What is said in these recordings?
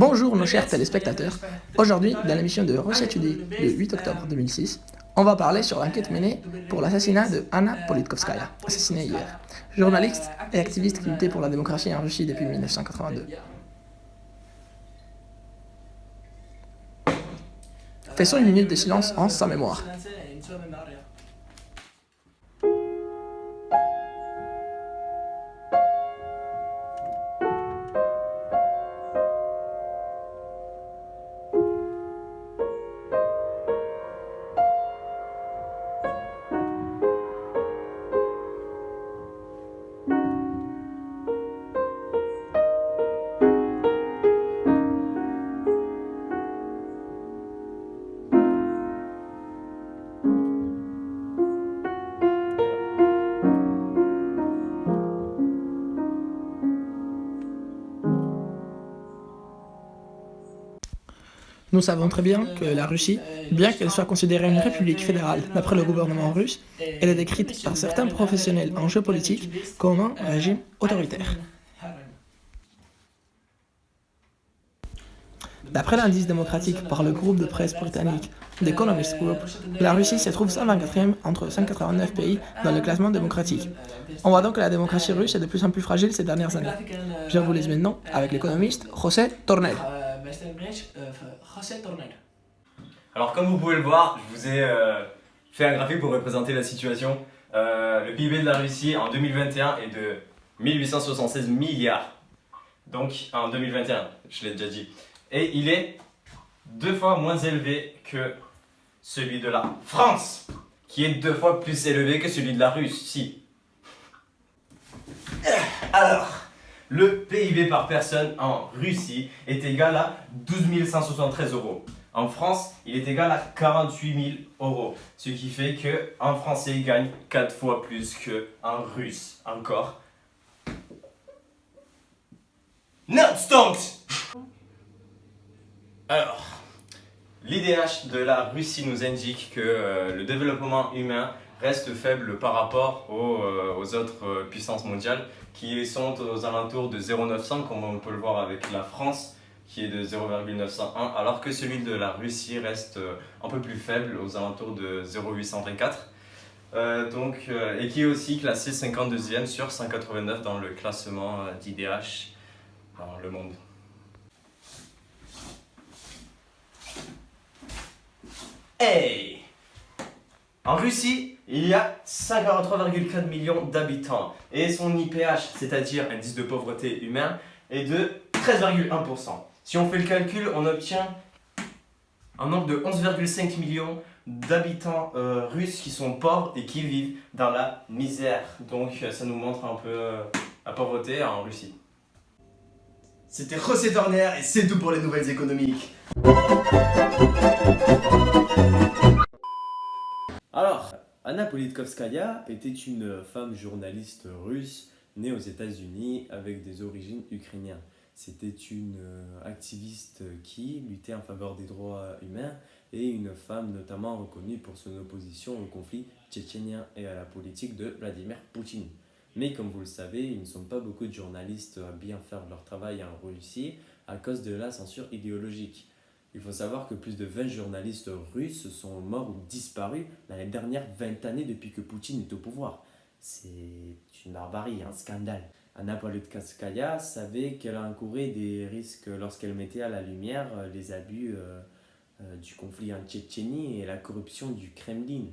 Bonjour nos chers téléspectateurs, aujourd'hui dans l'émission de Russie étudie le 8 octobre 2006, on va parler sur l'enquête menée pour l'assassinat de Anna Politkovskaya, assassinée hier, journaliste et activiste qui luttait pour la démocratie en Russie depuis 1982. Faisons une minute de silence en sa mémoire. Nous savons très bien que la Russie, bien qu'elle soit considérée une république fédérale d'après le gouvernement russe, elle est décrite par certains professionnels en géopolitique comme un régime autoritaire. D'après l'indice démocratique par le groupe de presse britannique The Economist Group, la Russie se trouve 124e entre 189 pays dans le classement démocratique. On voit donc que la démocratie russe est de plus en plus fragile ces dernières années. Je vous laisse maintenant avec l'économiste José Tornel. Alors comme vous pouvez le voir, je vous ai fait un graphique pour représenter la situation. Le PIB de la Russie en 2021 est de 1876 milliards. Donc en 2021, je l'ai déjà dit. Et il est 2 fois moins élevé que celui de la France, qui est 2 fois plus élevé que celui de la Russie. Alors, le PIB par personne en Russie est égal à 12 173 euros. En France, il est égal à 48 000 euros. Ce qui fait qu'un Français gagne 4 fois plus qu'un Russe. Encore. Nordstank! Alors, l'IDH de la Russie nous indique que le développement humain reste faible par rapport aux autres puissances mondiales qui sont aux alentours de 0,900 comme on peut le voir avec la France qui est de 0,901 alors que celui de la Russie reste un peu plus faible aux alentours de 0,824 et qui est aussi classé 52e sur 189 dans le classement d'IDH dans le monde. Hey! En Russie, il y a 53,4 millions d'habitants et son IPH, c'est-à-dire indice de pauvreté humain, est de 13,1%. Si on fait le calcul, on obtient un nombre de 11,5 millions d'habitants russes qui sont pauvres et qui vivent dans la misère. Donc ça nous montre un peu la pauvreté en Russie. C'était José Torner et c'est tout pour les nouvelles économiques. Alors, Anna Politkovskaya était une femme journaliste russe née aux États-Unis avec des origines ukrainiennes. C'était une activiste qui luttait en faveur des droits humains et une femme notamment reconnue pour son opposition au conflit tchétchénien et à la politique de Vladimir Poutine. Mais comme vous le savez, il ne sont pas beaucoup de journalistes à bien faire leur travail en Russie à cause de la censure idéologique. Il faut savoir que plus de 20 journalistes russes sont morts ou disparus dans les dernières 20 années depuis que Poutine est au pouvoir. C'est une barbarie, un scandale. Anna Politkovskaya savait qu'elle encourait des risques lorsqu'elle mettait à la lumière les abus du conflit en Tchétchénie et la corruption du Kremlin.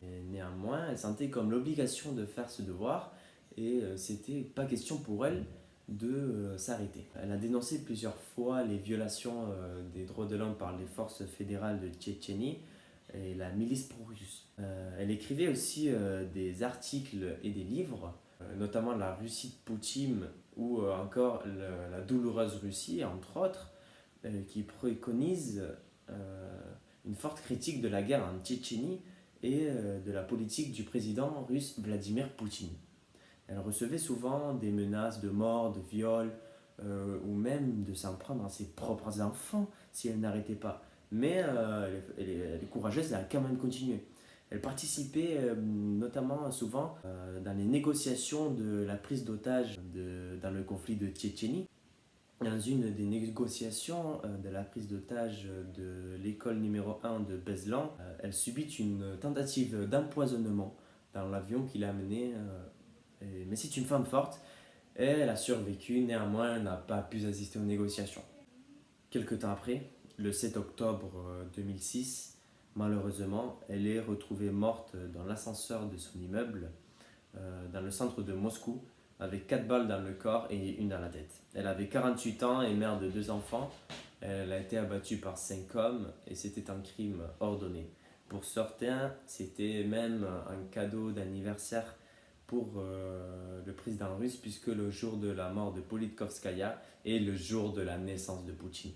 Et néanmoins, elle sentait comme l'obligation de faire ce devoir et c'était pas question pour elle de s'arrêter. Elle a dénoncé plusieurs fois les violations des droits de l'homme par les forces fédérales de Tchétchénie et la milice pro-russe. Elle écrivait aussi des articles et des livres, notamment La Russie de Poutine ou encore La douloureuse Russie, entre autres, qui préconise une forte critique de la guerre en Tchétchénie et de la politique du président russe Vladimir Poutine. Elle recevait souvent des menaces de mort, de viol, ou même de s'en prendre à ses propres enfants si elle n'arrêtait pas. Mais elle est courageuse, elle a quand même continué. Elle participait notamment souvent dans les négociations de la prise d'otages dans le conflit de Tchétchénie. Dans une des négociations de la prise d'otage de l'école numéro 1 de Beslan, elle subit une tentative d'empoisonnement dans l'avion qui l'a amenée. Mais c'est une femme forte et elle a survécu, néanmoins elle n'a pas pu assister aux négociations. Quelque temps après, le 7 octobre 2006, malheureusement, elle est retrouvée morte dans l'ascenseur de son immeuble dans le centre de Moscou, avec 4 balles dans le corps et une dans la tête. Elle avait 48 ans et mère de 2 enfants. Elle a été abattue par 5 hommes et c'était un crime ordonné. Pour certains, c'était même un cadeau d'anniversaire pour le président russe, puisque le jour de la mort de Politkovskaya est le jour de la naissance de Poutine.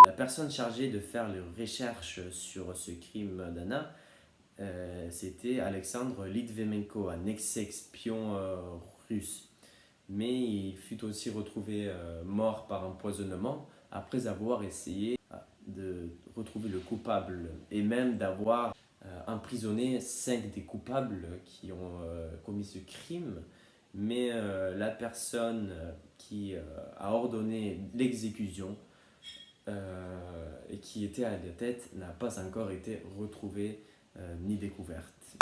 La personne chargée de faire les recherches sur ce crime d'Anna, c'était Alexandre Litvinenko, un ex-espion russe. Mais il fut aussi retrouvé mort par empoisonnement après avoir essayé de retrouver le coupable et même d'avoir emprisonné 5 des coupables qui ont commis ce crime. Mais la personne qui a ordonné l'exécution et qui était à la tête n'a pas encore été retrouvée ni découverte.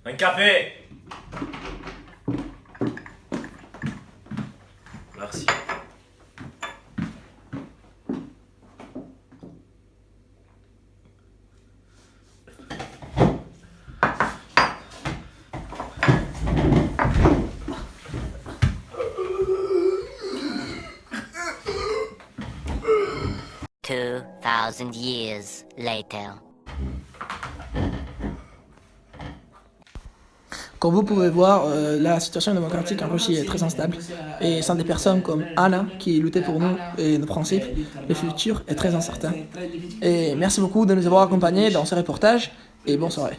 Un café! Merci. Two 2,000 years later. Comme vous pouvez voir, la situation démocratique en Russie est très instable. Et sans des personnes comme Anna, qui luttait pour nous et nos principes, le futur est très incertain. Et merci beaucoup de nous avoir accompagnés dans ce reportage et bonne soirée.